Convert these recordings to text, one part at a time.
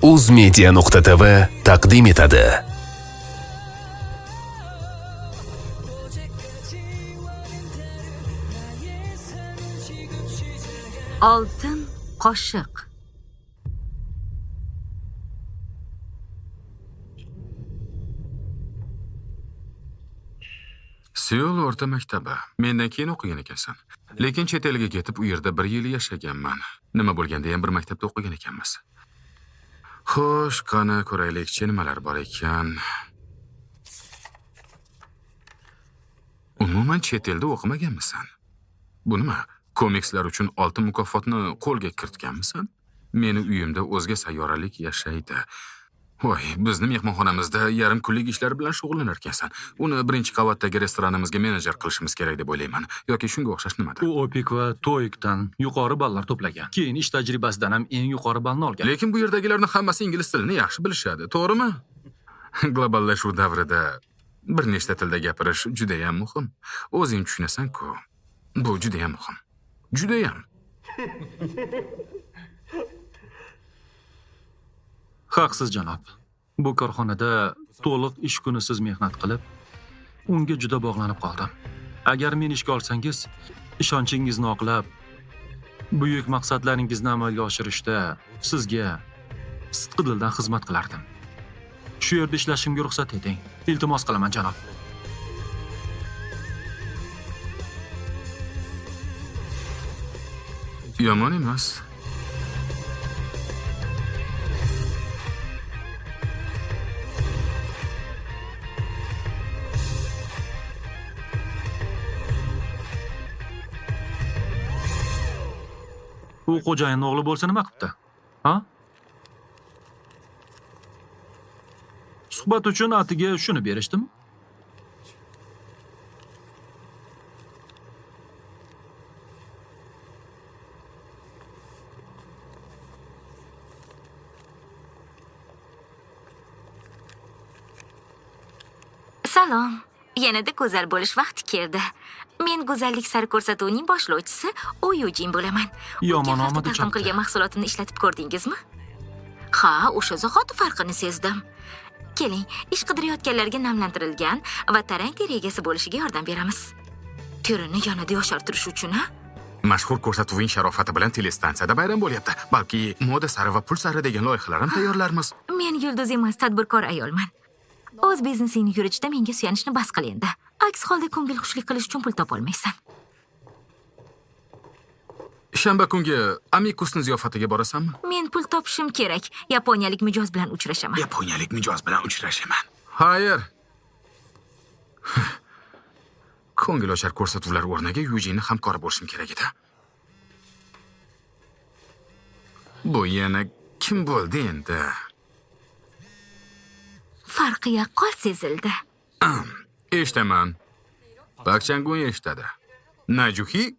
uzmedia.tv taqdim etadi. Oltin qoshiq. Seul o'rta maktabi. Mendan keyin o'qigan ekansan. Lekin chet elga ketib, u yerda 1 yil yashaganman. Nima bo'lganda ham bir maktabda o'qigan ekanmiz. Xo'sh, qani ko'raylikchi nimalar bor ekan. Umuman chet elda o'qimaganmisan? Bu nima? Komikslar uchun oltin mukofotni qo'lga kiritganmisan? Meni uyimda o'zga sayyoralik yashaydi. Voy, bizni mehmonxonamizda yarim kunlik ishlar bilan shug'ullanar ekansan. Uni birinchi qavatdagi restoranimizga menejer qilishimiz kerak deb o'ylayman. Yoki shunga o'xshash nimadir? U OPIK va TOEICdan yuqori ballar to'plagan. Keyin ish tajribasidan ham eng yuqori ballni olgan. Lekin bu yerdagilarning hammasi ingliz tilini yaxshi bilishadi, to'g'rimi? Globallashuv davrida bir nechta tilda gapirish juda ham muhim. O'zing tushunasan-ku. Bu juda ham muhim. Juda ham. Haqsiz janob. Bu korxonada to'liq ish kunisiz mehnat qilib, unga juda bog'lanib qoldim. Agar meni ishga olsangiz, ishonchingizni oqlab, buyuk maqsadlaringizni amalga oshirishda sizga sidqi dildan xizmat qilardim. Shu yerda ishlashimga ruxsat eting. Iltimos qilaman, janob. Yomon emas. U xo'jayinning o'g'li bo'lsa nima qilibdi? Ha? Suhbat uchun atiga shuni berishdimi? Salom. Yanada go'zal bo'lish vaqti keldi. Men go'zallik sari ko'rsatuvining boshlovchisi Oyujin bo'laman. Yomon omadi taqdim qilgan mahsulotini ishlatib ko'rdingizmi? Ha, o'sha zahoti farqini sezdim. Keling, ish qidirayotganlarga namlantirilgan va tarang teri egasi bo'lishiga yordam beramiz. Terini yanada yoshartirish uchun, ha? Mashhur ko'rsatuving sharofati bilan telestansiyada bayram bo'lyapti. Balki moda sari va pul sari degan loyihalar ham tayyorlarmiz. Men yulduz emas, tadbirkor ayolman. O'z biznesingni yuritishda menga suyanishni bas qil endi. Aks holda ko'ngil xushlik qilish uchun pul topolmaysan. Shanba kungi Amikusning ziyofatiga borasanmi? Men pul topishim kerak. Yaponiyalik mijoz bilan uchrashaman. Yaponiyalik mijoz bilan uchrashaman. Hayır. Ko'ngilochar ko'rsatuvlar o'rniga Yujinning hamkori bo'lishim kerak edi. Bu yana kim bo'ldi endi? Farqi yaqqol sezildi. Eshitaman. Pak Changun eshitadi. Najuhi?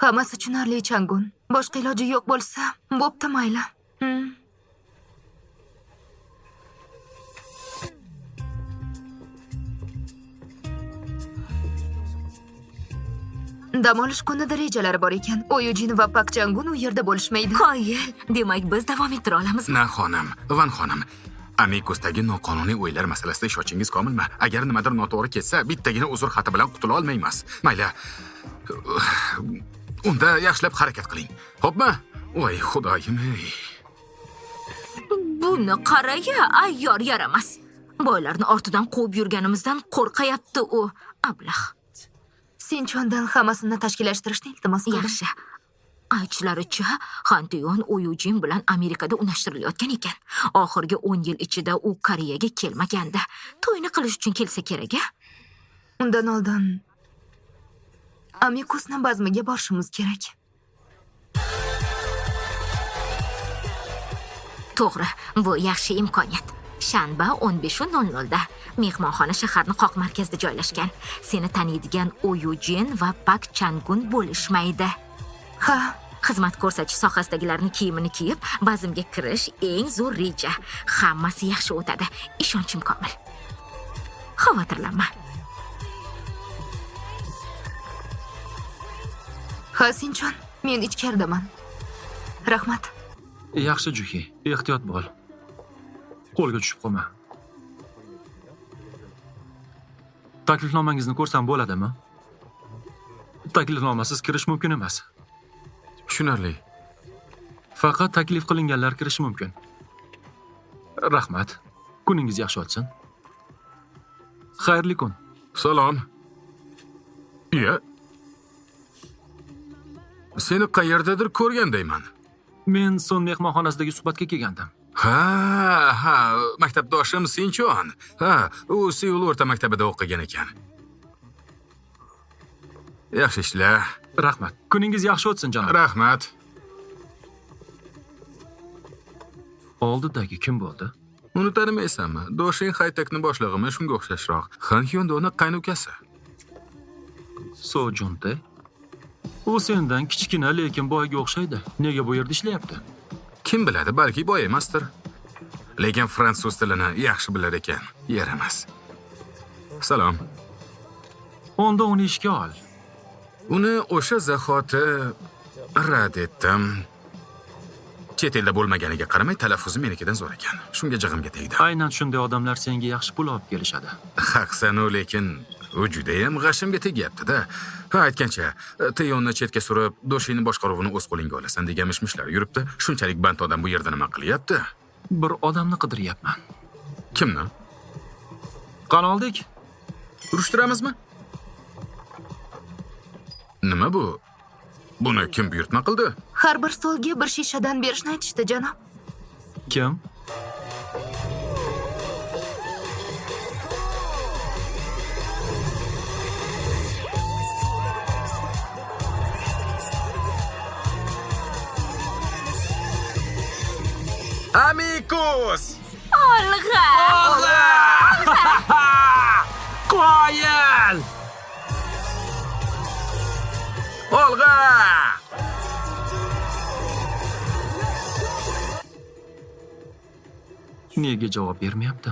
Hammasi tushunarli, Changun. Boshqa iloji yo'q bo'lsa, bo'pti mayli. Dam olish kunida rejalari bor ekan. Oyujin va Pak Changun u yerda bo'lishmaydi. Qoyil. Demak, biz davom ettira olamiz. Na xonim, Van xonim. Amikusdagi noqonuniy o'yinlar masalasida ishochingiz komilmi? Agar nimadir noto'g'ri ketsa, bittagina uzr xati bilan qutula olmaymiz. Mayli. Unda yaxshilab harakat qiling. Xo'pmi? Voy, xudoyim. Buni qara-ya, ayyor yaramas. Boylarni ortidan quvib yurganimizdan qo'rqayapti u. Ablah. Sinchondan hammasini tashkillashtirishni iltimos qildim. Yaxshi. Aytishlaricha, Hantiyon Oyujin bilan Amerikada unashtirilayotgan ekan. Oxirgi 10 yil ichida u Koreyaga kelmaganda. To'yni qilish uchun kelsa kerak-a? Undan oldin Amikusning bazmiga borishimiz kerak. To'g'ri, bu yaxshi imkoniyat. Shanba 15:00 da mehmonxona shaharning qoq markazida joylashgan. Seni taniydigan Oyujin va Pak Changun bo'lishmaydi. Ha, xizmat ko'rsatish sohasidagilarning kiyimini kiyib, bazmga kirish eng zo'r reja. Hammasi yaxshi o'tadi. Ishonchim komil. Xavotirlanma. Ha, Sinchon, men ichkaridaman. Rahmat. Yaxshi Juhi, ehtiyot bo'l. Qo'lga tushib qolma. Taklifnomangizni ko'rsam bo'ladimi? Taklifnomasiz kirish mumkin emas. Tushunarli. Faqat taklif qilinganlar kirishi mumkin. Rahmat. Kuningiz yaxshi o'tsin. Xayrli kun. Salom. Iya. Seni qayerdadir ko'rgandayman. Men son mehmonxonasidagi suhbatga kelgandim. Ha, maktabdoshim Sinchon. Ha, u Seul o'rta maktabida o'qigan ekan. Yaxshi ishlar. Rahmat. Kuningiz yaxshi o'tsin, janob. Rahmat. Oldidagi kim bo'ldi? Uni tanimaysanmi? Doshing Haytekni boshlig'imi shunga o'xshashroq. Han Hyundoni qaynukasi. So Junte. U sendan kichkina, lekin boyga o'xshaydi. Nega bu yerda ishlayapti? Kim biladi, balki boy emasdir. Lekin fransuz tilini yaxshi bilar ekan. Yaramas. Salom. Onda uni ishga ol. Uni o'sha zahoti rad etdim. Chet elda bo'lmaganiga qaramay talaffuzi menikidan zo'r ekan. Shunga jig'imga tegdi. Aynan shunday odamlar senga yaxshi pul olib kelishadi. Haqsan, lekin u juda ham g'ashimga tegyapti-da. Ha, aytgancha, Teyonni chetga surib, Doshini boshqaruvini o'z qo'lingga olasan degan mishmishlar yuribdi. Shunchalik band odam bu yerda nima qilyapti? Bir odamni qidiryapman. Kimni? Qani oldik? Urishtiramizmi? Nima bu? Buni kim buyurtma qildi? Har bir stolga bir shishadan berishni aytishdi, janob. Kim? Amigos! Olg'a! Qoyil! Olg'a! Nega javob bermayapti?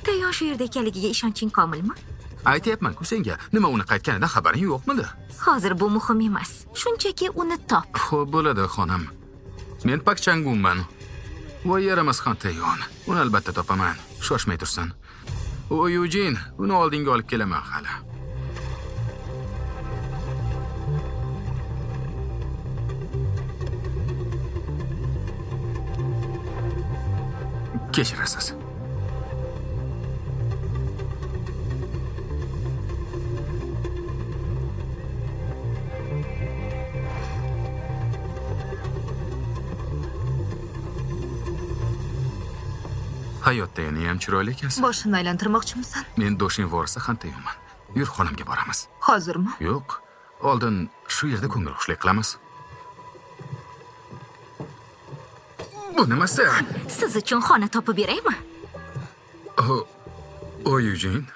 Tayon shu yerda ekanligiga ishonching komilmi? Aytyapman-ku senga, nima uni qaytganidan xabaring yo'qmidi? Hozir bu muhim emas. Shunchaki uni top. Xo'p, bo'ladi, xonim. Men Pak Changunman. Voy yaramas Xon Tayon. Uni albatta topaman. Shoshmay tursin. O Yujin, uni oldinga olib kelaman hali. Kechirasiz. Hayotda yana ham chiroyli ekansan. Boshini aylantirmoqchimisan? Men Doshin vorisi Xantayonman. Yur, xonamga boramiz. Hozirmi? Yo'q, oldin shu yerda ko'ngilxushlik qilamiz. Bu nimasi? Siz uchun xona topib beraymi? O Yujin,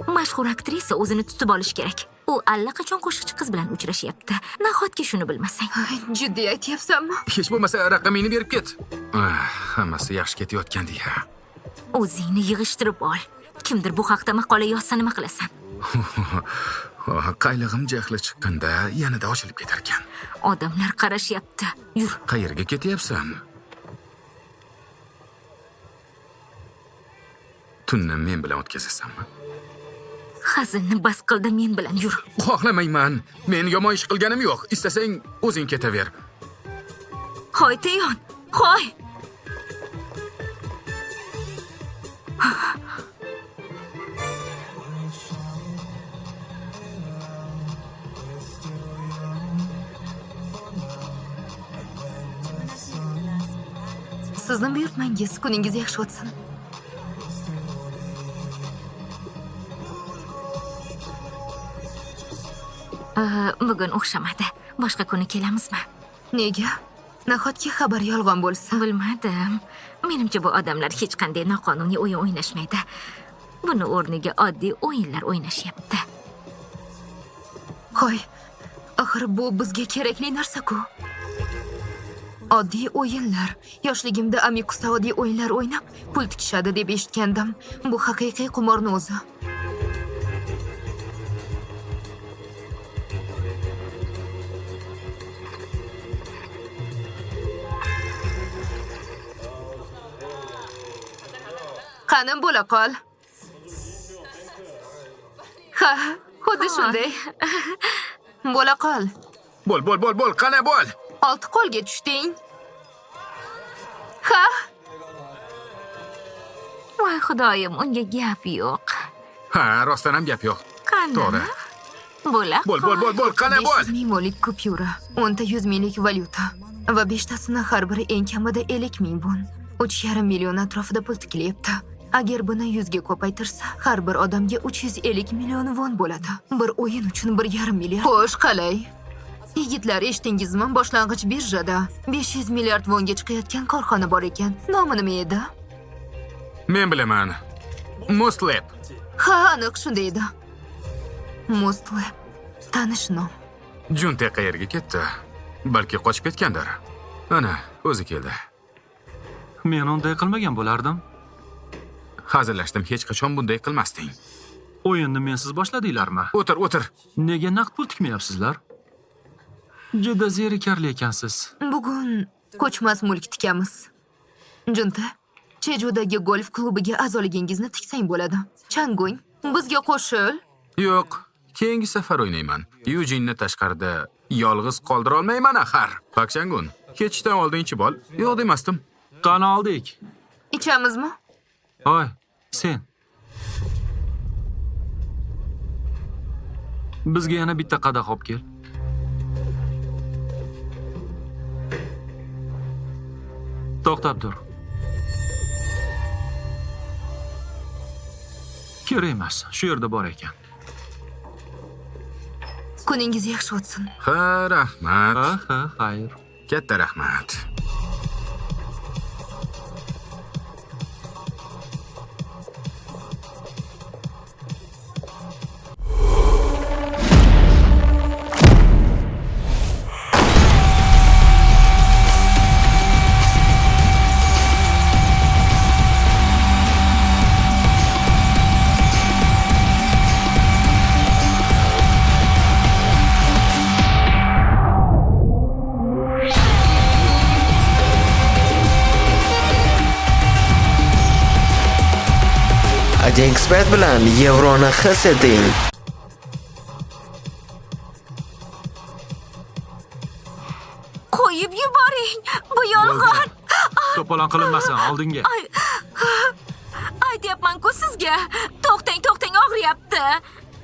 Mashhur aktrisa o'zini tutib olish kerak. U allaqachon qo'shiqchi qiz bilan uchrashyapti. Nahotki shuni bilmasang? Ay, jiddiy aytyapsanmi? hech bo'lmasa raqamingni berib ket. Hammasi yaxshi ketayotgandek. O'zingni yig'ishtirib ol. Kimdir bu haqda maqola yozsa nima qilasan? Qaylig'im jahli chiqqanda yanada ochilib ketar ekan. Odamlar qarashyapti. Yur. Qayerga ketyapsan? Tunni men bilan o'tkazasanmi? Hazinni bas qildi, men bilan yur. Xohlamayman. Men yomon ish qilganim yo'q. Istasang o'zing ketaver. Hoy Tayon, hoy. Sizni buyurtmangiz, kuningiz yaxshi o'tsin. Bugun o'xshamadi. Boshqa kuni kelamizmi? Nega? Nahotki xabar yolg'on bo'lsa? Bilmadim. Menimcha bu odamlar hech qanday noqonuniy o'yin o'ynashmaydi. Buni o'rniga oddiy o'yinlar o'ynashyapti. Hoy, axir bu bizga kerakli narsa-ku. Oddiy o'yinlar. Yoshligimda Amikusda oddiy o'yinlar o'ynab, pul tikishadi deb eshitgandim. Bu haqiqiy qumorni o'zi. Qani bo'la qol. Ha, xuddi shunday. Bo'la qol. Bo'l, qani bo'l. Olti qo'lga tushding. Ha, Voy xudoyim, unga gap yo'q. Ha, rostdan ham gap yo'q. Qani? To'g'ri. Bo'la. Bo'l, qani bo'l. 500 ming monlik kupyura, 10 ta 100 minglik valyuta va 5 tasini har biri eng kamida 50 ming won. 3,5 million atrofida pul tikilyapti. Agar buni 100 ga ko'paytirsa, har bir odamga 350 million won bo'ladi. Bir o'yin uchun 1,5 milliard. Xo'sh, qalay? Yigitlar, eshitdingizmi? Boshlang'ich birjada 500 milliard wonga chiqayotgan korxona bor ekan. Nomi nima edi? Men bilaman. Mustlab. Ha, aniq shunday edi. Mustlab. Tanish nom. Junte qayerga ketdi? Balki qochib ketgandir. Ana, o'zi keldi. Men unday qilmagan bo'lardim. Hazillashdim, hech qachon bunday qilmasding. O'yinni mensiz boshladinglarmi? O'tir. Nega naqd pul tikmayapsizlar? Juda zerikarli ekansiz. Bugun ko'chmas mulk tikamiz. Junta, Chejudagi golf klubiga a'zoligingizni tiksang bo'ladi. Changung, bizga qo'shil. Yo'q, keyingi safar o'ynayman. Yujinni tashqarida yolg'iz qoldira olmayman axir. Pak Changun, ketishdan oldin ichib ol. Yo'q demasdim. Qani oldik. Ichamizmi? Hoy, sen. Bizga yana bitta qadah olib kel. To'xtab tur. Kerak emas, shu yerda bor ekan. Kuningiz yaxshi o'tsin. Ha, rahmat. Ha, xayr. Katta rahmat. Ajexpert bilan yevroni his eting. Qo'yib yuboring. Bu yolg'on. To'polon qilinmasin, oldinga. Aytyapman-ku sizga. To'xtang, og'riyapti.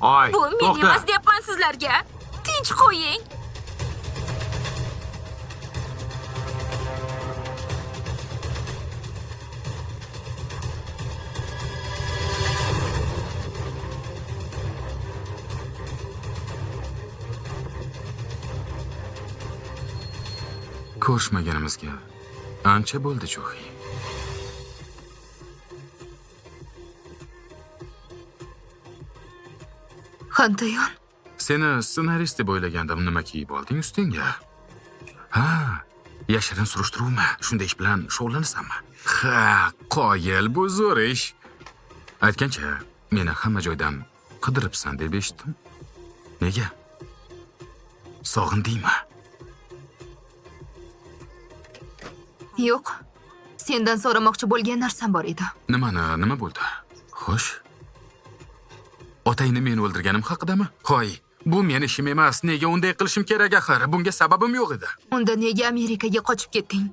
Oy, Bu men to'xta. emas deyapman sizlarga. Tinch qo'ying. Ko'rishmaganimizga ancha bo'ldi, Chuhi. Xantayon, Seni ssenarist deb o'ylagandim, nima kiyib olding ustingga? Ha, yashirin surishtiruvmi? Shunday ish bilan shug'ullanasanmi? Ha, qoyil, bu zo'r ish. Aytgancha, meni hamma joydan qidiribsan deb eshitdim. Nega? Sog'indingmi? yo'q. Sendan so'ramoqchi bo'lgan narsam bor edi. Nima bo'ldi? Xo'sh. Otangni men o'ldirganim haqidami? Hoy, bu meni ishim emas. Nega unday qilishim kerak axir? Bunga sababim yo'q edi. Unda nega Amerikaga qochib ketding?